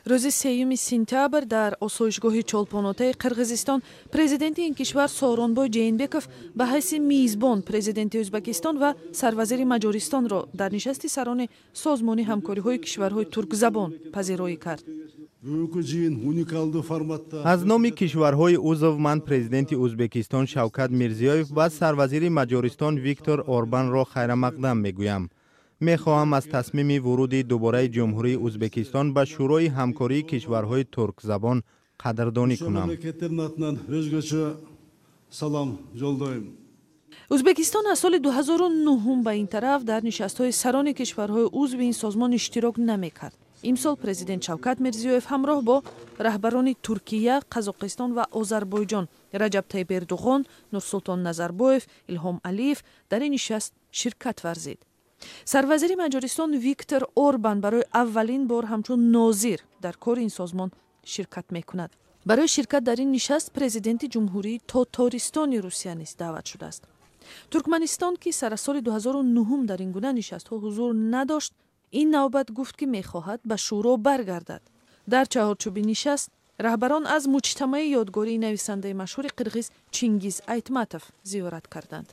рӯзи 3 сентябр дар осоишгоҳи чолпонотаи Қирғизистон президенти ин кишвар Сооронбой Ҷейнбеков ба ҳайси мизбон Президенти Узбекистон ва сарвазири Маҷористонро дар нишасти сарони Созмони ҳамкориҳои кишварҳои туркзабон пазироӣ кард. аз номи кишварҳои узв ман Президенти Узбекистон Шавкат Мирзиёев ва сарвазири Маҷористон Виктор Орбанро хайрамақдам мегӯям. мехоҳам аз тасмими вуруди дубораи ҷумҳурии Узбекистон ба шӯрои ҳамкории кишварҳои туркзабон қадрдонӣ кунам. ӯзбекистон аз соли 2009 ба ин тараф дар нишастҳои сарони кишварҳои узви ин созмон иштирок намекард. имсол президент Шавкат Мирзиёев ҳамроҳ бо раҳбарони Туркия, Қазоқистон ва Озарбойҷон, Раҷаб Тайип Ердуғон, Нурсултон Назарбоев, Илҳом Алиев дар ин нишаст ширкат варзид. сарвазири Маҷористон Виктор Орбан барои аввалин бор ҳамчун нозир дар кори ин созмон ширкат мекунад. барои ширкат дар ин нишаст президенти ҷумҳурии Татористони Русия низ даъват шудааст. Туркманистон ки сарасоли 2009 дар ин гуна нишастҳо ҳузур надошт, ин навбат гуфт ки мехоҳад ба шӯро баргардад. дар чаҳорчӯби нишаст раҳбарон аз муҷтамаи ёдгории нависандаи машҳури қирғиз Чингиз Айтматов зиёрат карданд.